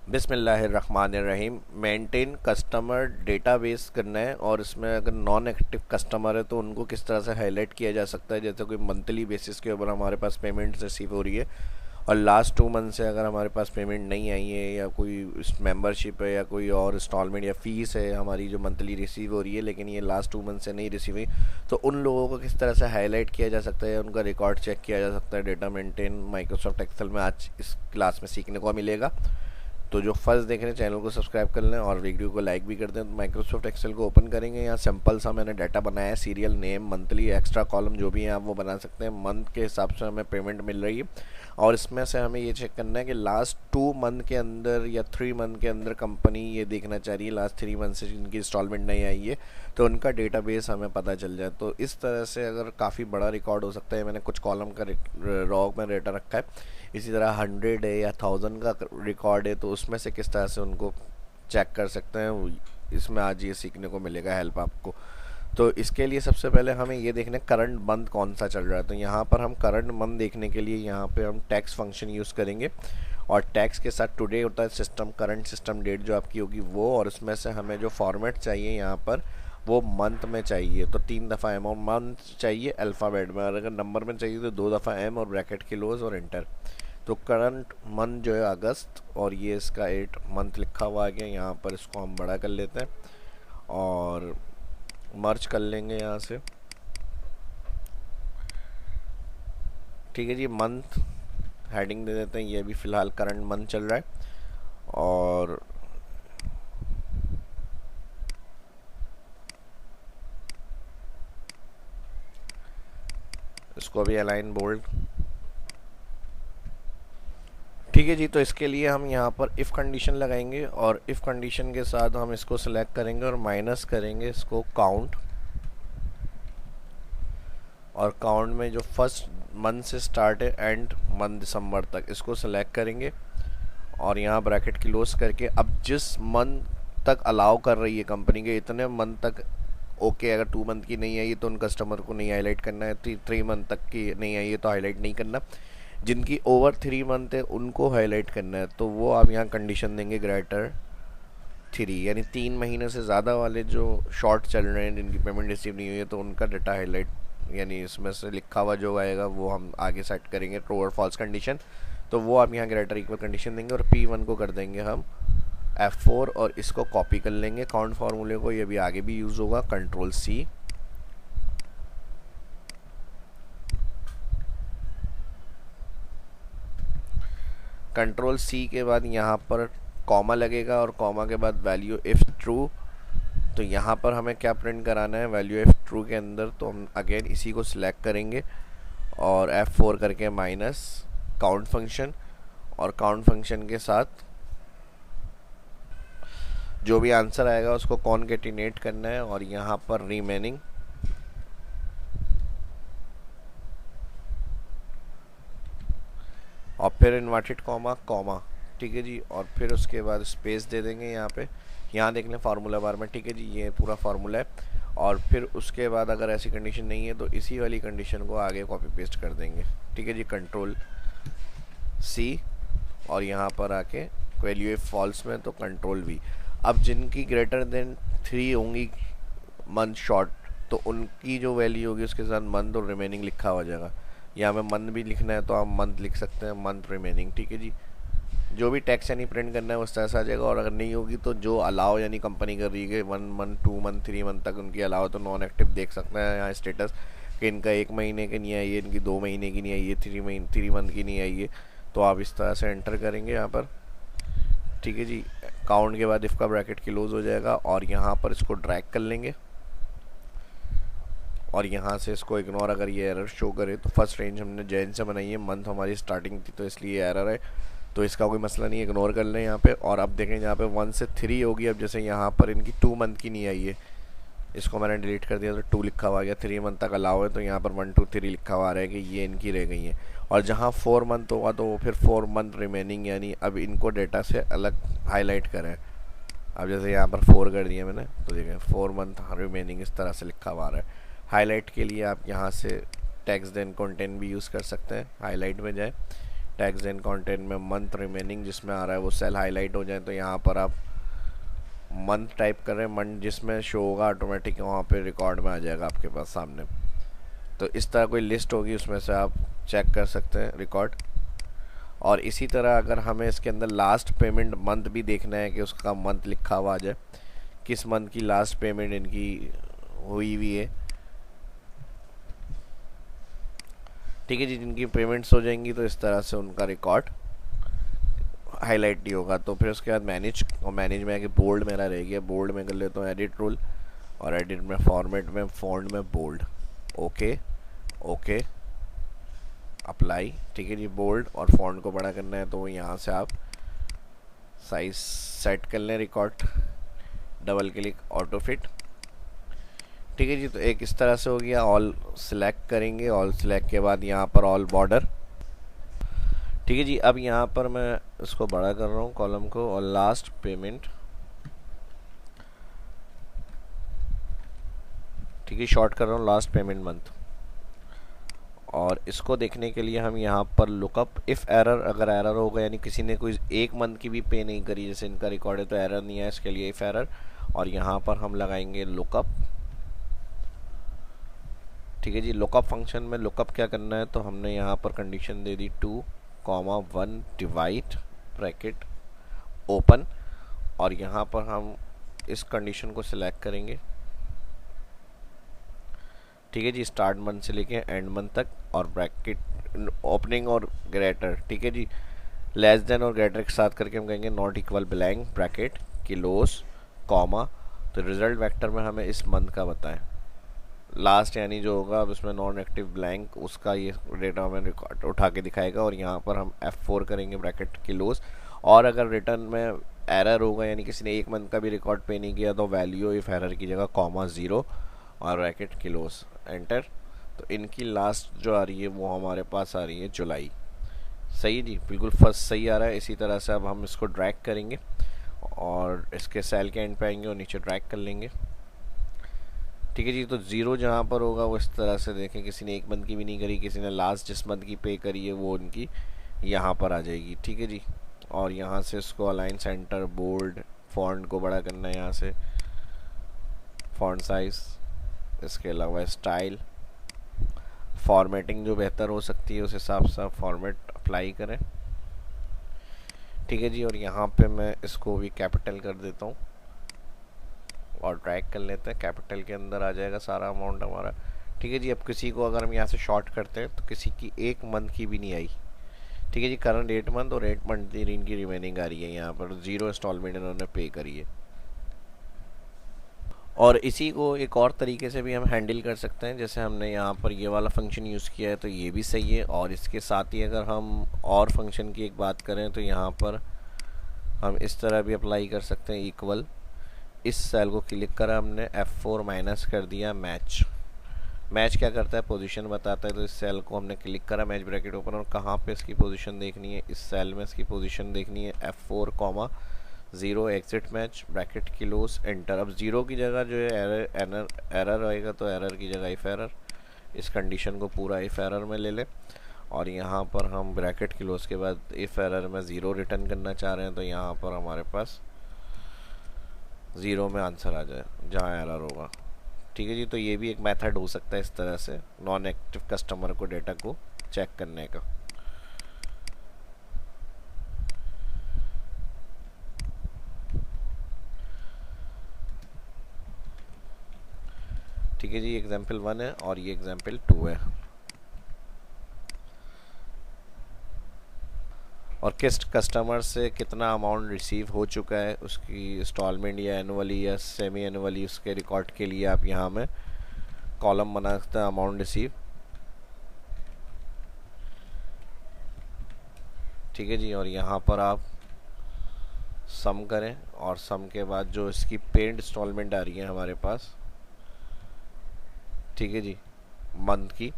बिस्मिल्लाहिर्रहमानिर्रहीम। Maintain customer database करना है और इसमें अगर नॉन एक्टिव कस्टमर है तो उनको किस तरह से हाईलाइट किया जा सकता है। जैसे कोई मंथली बेसिस के ऊपर हमारे पास पेमेंट रिसीव हो रही है और लास्ट 2 मंथ से अगर हमारे पास पेमेंट नहीं आई है या कोई मेंबरशिप है या कोई और इंस्टॉलमेंट या फीस है हमारी जो मंथली रिसीव हो रही है लेकिन ये लास्ट 2 मंथ से नहीं रिसीव हुई, तो उन लोगों को किस तरह से हाईलाइट किया जा सकता है, उनका रिकॉर्ड चेक किया जा सकता है। डेटा मेंटेन माइक्रोसॉफ्ट एक्सेल में आज इस क्लास में सीखने को मिलेगा। तो जो फर्स्ट देख रहे हैं चैनल को सब्सक्राइब कर लें और वीडियो को लाइक भी कर दें। तो माइक्रोसॉफ्ट एक्सेल को ओपन करेंगे। यहाँ सिंपल सा मैंने डाटा बनाया है, serial name, monthly, extra column जो भी है आप वो बना सकते हैं। मंथ के हिसाब से हमें पेमेंट मिल रही है और इसमें से हमें ये चेक करना है कि लास्ट 2 मंथ के अंदर या 3 मंथ के अंदर कंपनी ये देखना चाह रही है लास्ट 3 मंथ से जिनकी इंस्टॉलमेंट नहीं आई है तो उनका डेटाबेस हमें पता चल जाए। तो इस तरह से अगर काफ़ी बड़ा रिकॉर्ड हो सकता है। मैंने कुछ कॉलम का रॉ में डेटा रखा है। इसी तरह 100 है या 1000 का रिकॉर्ड है तो उसमें से किस तरह से उनको चेक कर सकते हैं, इसमें आज ये सीखने को मिलेगा हेल्प आपको। तो इसके लिए सबसे पहले हमें ये देखना है करंट मंथ कौन सा चल रहा है। तो यहाँ पर हम करंट मंथ देखने के लिए यहाँ पे हम टैक्स फंक्शन यूज़ करेंगे और टैक्स के साथ टुडे होता है सिस्टम, करंट सिस्टम डेट जो आपकी होगी वो, और उसमें से हमें जो फॉर्मेट चाहिए यहाँ पर वो मंथ में चाहिए। तो 3 दफ़ा एम और मंथ चाहिए अल्फ़ाबेट में, और अगर नंबर में चाहिए तो 2 दफ़ा एम और ब्रैकेट क्लोज और एंटर। तो करंट मंथ जो है अगस्त और ये इसका 8 मंथ लिखा हुआ आ गया। यहाँ पर इसको हम बड़ा कर लेते हैं और मर्ज कर लेंगे यहाँ से। ठीक है जी, मंथ हेडिंग दे देते हैं। ये भी फ़िलहाल करंट मंथ चल रहा है और इसको भी अलाइन बोल्ड। ठीक है जी, तो इसके लिए हम यहाँ पर इफ़ कंडीशन लगाएंगे और इफ़ कंडीशन के साथ हम इसको सिलेक्ट करेंगे और माइनस करेंगे इसको काउंट, और काउंट में जो फर्स्ट मंथ से स्टार्ट है एंड मंथ दिसंबर तक इसको सिलेक्ट करेंगे और यहाँ ब्रैकेट क्लोज करके अब जिस मंथ तक अलाउ कर रही है कंपनी के इतने मंथ तक ओके। अगर 2 मंथ की नहीं आई है तो उन कस्टमर को नहीं हाईलाइट करना है। 3 मंथ तक की नहीं आई है तो हाईलाइट नहीं करना। जिनकी ओवर 3 मंथ है उनको हाईलाइट करना है। तो वो आप यहाँ कंडीशन देंगे ग्रेटर 3, यानी 3 महीने से ज़्यादा वाले जो शॉर्ट चल रहे हैं जिनकी पेमेंट रिसीव नहीं हुई है तो उनका डाटा हाईलाइट, यानी इसमें से लिखा हुआ जो आएगा वो हम आगे सेट करेंगे ट्रू और फॉल्स कंडीशन। तो वो आप यहाँ ग्रेटर इक्वल कंडीशन देंगे और P1 को कर देंगे हम F4 और इसको कॉपी कर लेंगे काउंट फार्मूले को। ये भी आगे भी यूज़ होगा, कंट्रोल C। कंट्रोल C के बाद यहाँ पर कॉमा लगेगा और कॉमा के बाद वैल्यू इफ़ ट्रू। तो यहाँ पर हमें क्या प्रिंट कराना है वैल्यू इफ़ ट्रू के अंदर, तो हम अगेन इसी को सिलेक्ट करेंगे और F4 करके माइनस काउंट फंक्शन, और काउंट फंक्शन के साथ जो भी आंसर आएगा उसको कॉन्केटिनेट करना है और यहाँ पर रिमेनिंग और फिर इन्वर्टेड कॉमा कॉमा। ठीक है जी, और फिर उसके बाद स्पेस दे देंगे यहाँ पे। यहाँ देख लें फार्मूला बार में। ठीक है जी, ये पूरा फार्मूला है और फिर उसके बाद अगर ऐसी कंडीशन नहीं है तो इसी वाली कंडीशन को आगे कॉपी पेस्ट कर देंगे। ठीक है जी, कंट्रोल C और यहाँ पर आके वैल्यू फॉल्स में तो कंट्रोल V। अब जिनकी ग्रेटर देन 3 होंगी मंथ शॉर्ट तो उनकी जो वैल्यू होगी उसके साथ मंथ और रिमेनिंग लिखा हो जाएगा। यहाँ में मंथ भी लिखना है तो आप मंथ लिख सकते हैं, मंथ रिमेनिंग। ठीक है जी, जो भी टैक्स यानी प्रिंट करना है उस तरह से आ जाएगा। और अगर नहीं होगी तो जो अलाउ यानी कंपनी कर रही है 1 मंथ 2 मंथ 3 मंथ तक उनकी अलाउ, तो नॉन एक्टिव देख सकते हैं यहाँ स्टेटस कि इनका 1 महीने की नहीं आई है, इनकी 2 महीने की नहीं आई है, 3 मंथ की नहीं आई है। तो आप इस तरह से एंटर करेंगे यहाँ पर। ठीक है जी, काउंट के बाद इफ़ का ब्रैकेट क्लोज हो जाएगा और यहाँ पर इसको ड्रैग कर लेंगे और यहाँ से इसको इग्नोर। अगर ये एरर शो करे तो फर्स्ट रेंज हमने जैन से बनाई है, मंथ हमारी स्टार्टिंग थी तो इसलिए एरर है, तो इसका कोई मसला नहीं, इग्नोर कर लें यहाँ पे। और अब देखें यहाँ पे 1 से 3 होगी। अब जैसे यहाँ पर इनकी 2 मंथ की नहीं आई है, इसको मैंने डिलीट कर दिया तो 2 लिखा हुआ आ गया। 3 मंथ तक अलाउ है तो यहाँ पर 1 2 3 लिखा हुआ आ रहा है कि ये इनकी रह गई है। और जहाँ 4 मंथ होगा तो वो फिर 4 मंथ रिमेनिंग, यानी अब इनको डेटा से अलग हाईलाइट करें। अब जैसे यहाँ पर 4 कर दिया मैंने तो देखें 4 मंथ रिमेनिंग इस तरह से लिखा हुआ आ रहा है। हाईलाइट के लिए आप यहाँ से टेक्स्ट देन कंटेंट भी यूज़ कर सकते हैं। हाईलाइट में जाए, टैग्स एंड कंटेंट में मंथ रिमेनिंग जिसमें आ रहा है वो सेल हाईलाइट हो जाए, तो यहाँ पर आप मंथ टाइप कर रहे हैं, मंथ जिसमें शो होगा ऑटोमेटिक वहाँ पे रिकॉर्ड में आ जाएगा आपके पास सामने। तो इस तरह कोई लिस्ट होगी उसमें से आप चेक कर सकते हैं रिकॉर्ड। और इसी तरह अगर हमें इसके अंदर लास्ट पेमेंट मंथ भी देखना है कि उसका मंथ लिखा हुआ आ जाए, किस मंथ की लास्ट पेमेंट इनकी हुई हुई है, ठीक है जी। जिनकी पेमेंट्स हो जाएंगी तो इस तरह से उनका रिकॉर्ड हाईलाइट नहीं होगा। तो फिर उसके बाद मैनेज, और मैनेज में आके बोल्ड मेरा रह गया, बोल्ड में कर लेता हूँ एडिट रूल, और एडिट में फॉर्मेट में फ़ॉन्ट में बोल्ड, ओके ओके अप्लाई, ठीक है जी। बोल्ड और फॉन्ट को बड़ा करना है तो यहाँ से आप साइज सेट कर लें, record double click auto fit, ठीक है जी। तो एक इस तरह से हो गया। ऑल सिलेक्ट करेंगे, ऑल सिलेक्ट के बाद यहाँ पर ऑल बॉर्डर, ठीक है जी। अब यहाँ पर मैं इसको बड़ा कर रहा हूँ कॉलम को, और लास्ट पेमेंट, ठीक है, शॉर्ट कर रहा हूँ लास्ट पेमेंट मंथ। और इसको देखने के लिए हम यहाँ पर लुकअप इफ़ एरर, अगर एरर होगा यानी किसी ने कोई एक मंथ की भी पे नहीं करी, जैसे इनका रिकॉर्ड है तो एरर नहीं है, इसके लिए इफ़ एरर, और यहाँ पर हम लगाएंगे लुकअप, ठीक है जी। लुकअप फंक्शन में लुकअप क्या करना है, तो हमने यहाँ पर कंडीशन दे दी 2,1 डिवाइड ब्रैकेट ओपन, और यहाँ पर हम इस कंडीशन को सिलेक्ट करेंगे, ठीक है जी, स्टार्ट मंथ से लेके एंड मंथ तक, और ब्रैकेट ओपनिंग और ग्रेटर, ठीक है जी। लेस देन और ग्रेटर के साथ करके हम कहेंगे not equal blank bracket किलोस comma. तो रिजल्ट वेक्टर में हमें इस मंथ का बताएं, लास्ट यानी जो होगा अब उसमें नॉन एक्टिव ब्लैंक, उसका ये डेटा हमें रिकॉर्ड उठा के दिखाएगा। और यहाँ पर हम F4 करेंगे ब्रैकेट किलोस, और अगर रिटर्न में एरर होगा यानी किसी ने एक मंथ का भी रिकॉर्ड पे नहीं किया तो वैल्यू इफ एरर की जगह कॉमा 0 और ब्रैकेट किलोस एंटर। तो इनकी लास्ट जो आ रही है वो हमारे पास आ रही है जुलाई, सही जी, बिल्कुल फर्स्ट सही आ रहा है। इसी तरह से अब हम इसको ड्रैग करेंगे और इसके सेल के एंड पे आएंगे और नीचे ड्रैग कर लेंगे, ठीक है जी। तो 0 जहाँ पर होगा वो इस तरह से देखें, किसी ने एक मंथ की भी नहीं करी, किसी ने लास्ट जिस मंथ की पे करी है वो उनकी यहाँ पर आ जाएगी, ठीक है जी। और यहाँ से इसको अलाइन सेंटर बोल्ड, फॉन्ट को बड़ा करना है, यहाँ से फॉन्ट साइज, इसके अलावा स्टाइल, फॉर्मेटिंग जो बेहतर हो सकती है उस हिसाब से फॉर्मेट अप्लाई करें, ठीक है जी। और यहाँ पे मैं इसको भी कैपिटल कर देता हूँ और ड्रैग कर लेते हैं, कैपिटल के अंदर आ जाएगा सारा अमाउंट हमारा, ठीक है जी। अब किसी को अगर हम यहाँ से शॉर्ट करते हैं तो किसी की एक मंथ की भी नहीं आई, ठीक है जी। करंट 8 मंथ और 8 मंथ इनकी रिमेनिंग आ रही है, यहाँ पर 0 इंस्टॉलमेंट इन्होंने पे करी है। और इसी को एक और तरीके से भी हम हैंडल कर सकते हैं, जैसे हमने यहाँ पर ये वाला फंक्शन यूज़ किया है तो ये भी सही है। और इसके साथ ही अगर हम और फंक्शन की एक बात करें तो यहाँ पर हम इस तरह भी अप्लाई कर सकते हैं, इक्वल, इस सेल को क्लिक करा हमने, F4 माइनस कर दिया मैच। मैच क्या करता है, पोजीशन बताता है। तो इस सेल को हमने क्लिक करा, मैच ब्रैकेट ओपन, और कहाँ पे इसकी पोजीशन देखनी है, इस सेल में इसकी पोजीशन देखनी है, F4 comma 0 exit match bracket close enter. अब 0 की जगह जो है एरर आएगा तो एरर की जगह इफ एरर, इस कंडीशन को पूरा इफ एरर में ले ले। और यहाँ पर हम ब्रैकेट क्लोज के बाद इफ एरर में 0 रिटर्न करना चाह रहे हैं तो यहाँ पर हमारे पास 0 में आंसर आ जाए जहाँ एरर होगा, ठीक है जी। तो ये भी एक मेथड हो सकता है इस तरह से नॉन एक्टिव कस्टमर को डेटा को चेक करने का। ठीक है जी, एग्जाम्पल 1 है और ये एग्जाम्पल 2 है। और किस कस्टमर से कितना अमाउंट रिसीव हो चुका है, उसकी इंस्टॉलमेंट या एनुअली या सेमी एनुअली, उसके रिकॉर्ड के लिए आप यहाँ में कॉलम बना सकते हैं, अमाउंट रिसीव, ठीक है जी। और यहाँ पर आप सम करें और सम के बाद जो इसकी पेड इंस्टॉलमेंट आ रही है हमारे पास, ठीक है जी, मंथ की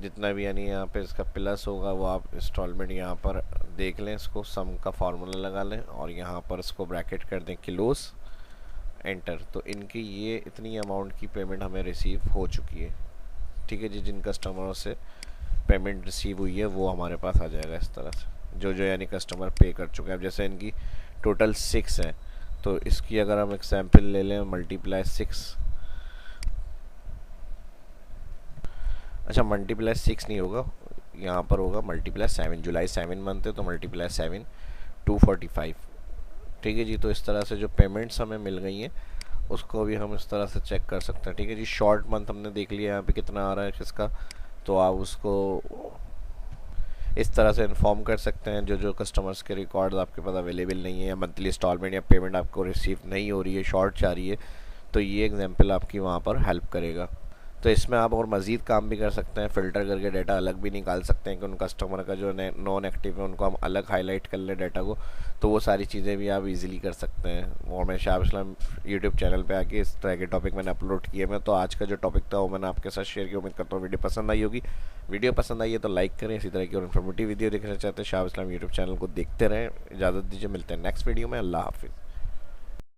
जितना भी यानी यहाँ पे इसका प्लस होगा वो आप इंस्टॉलमेंट यहाँ पर देख लें, इसको सम का फार्मूला लगा लें और यहाँ पर इसको ब्रैकेट कर दें क्लोज एंटर। तो इनकी ये इतनी अमाउंट की पेमेंट हमें रिसीव हो चुकी है, ठीक है जी, जिन कस्टमरों से पेमेंट रिसीव हुई है वो हमारे पास आ जाएगा इस तरह से, जो जो यानी कस्टमर पे कर चुके हैं। अब जैसे इनकी टोटल 6 है, तो इसकी अगर हम एग्जाम्पल ले लें मल्टीप्लाई 6, अच्छा मल्टीप्लाई 6 नहीं होगा, यहाँ पर होगा मल्टीप्लाई 7। जुलाई 7 मंथ है तो मल्टीप्लाई 7, 245। ठीक है जी। तो इस तरह से जो पेमेंट्स हमें मिल गई हैं उसको भी हम इस तरह से चेक कर सकते हैं। ठीक है जी। शॉर्ट मंथ हमने देख लिया यहाँ पे कितना आ रहा है किसका, तो आप उसको इस तरह से इन्फॉर्म कर सकते हैं। जो जो कस्टमर्स के रिकॉर्ड्स आपके पास अवेलेबल नहीं है, या मंथली इंस्टॉलमेंट या पेमेंट आपको रिसीव नहीं हो रही है, शॉर्ट जा रही है, तो ये एग्जाम्पल आपकी वहाँ पर हेल्प करेगा। तो इसमें आप और मज़ीद काम भी कर सकते हैं, फ़िल्टर करके डाटा अलग भी निकाल सकते हैं कि उन कस्टमर का जो नॉन एक्टिव है उनको हम अलग हाईलाइट कर लें डाटा को, तो वो सारी चीज़ें भी आप इजीली कर सकते हैं। और मैं शाह इस्लाम यूट्यूब चैनल पे आके इस तरह के टॉपिक मैंने अपलोड किए हैं। तो आज का जो टॉपिक था वो मैंने आपके साथ शेयर किया। उम्मीद करता हूँ वीडियो पसंद आई होगी। वीडियो पसंद आई है तो लाइक करें। इसी तरह की और इन्फॉर्मेटिव वीडियो देखना चाहते हैं शाह इस्लाम यूट्यूब चैनल को देखते रहें। इजाज़त दीजिए, मिलते हैं नेक्स्ट वीडियो में। अल्लाह हाफिज़।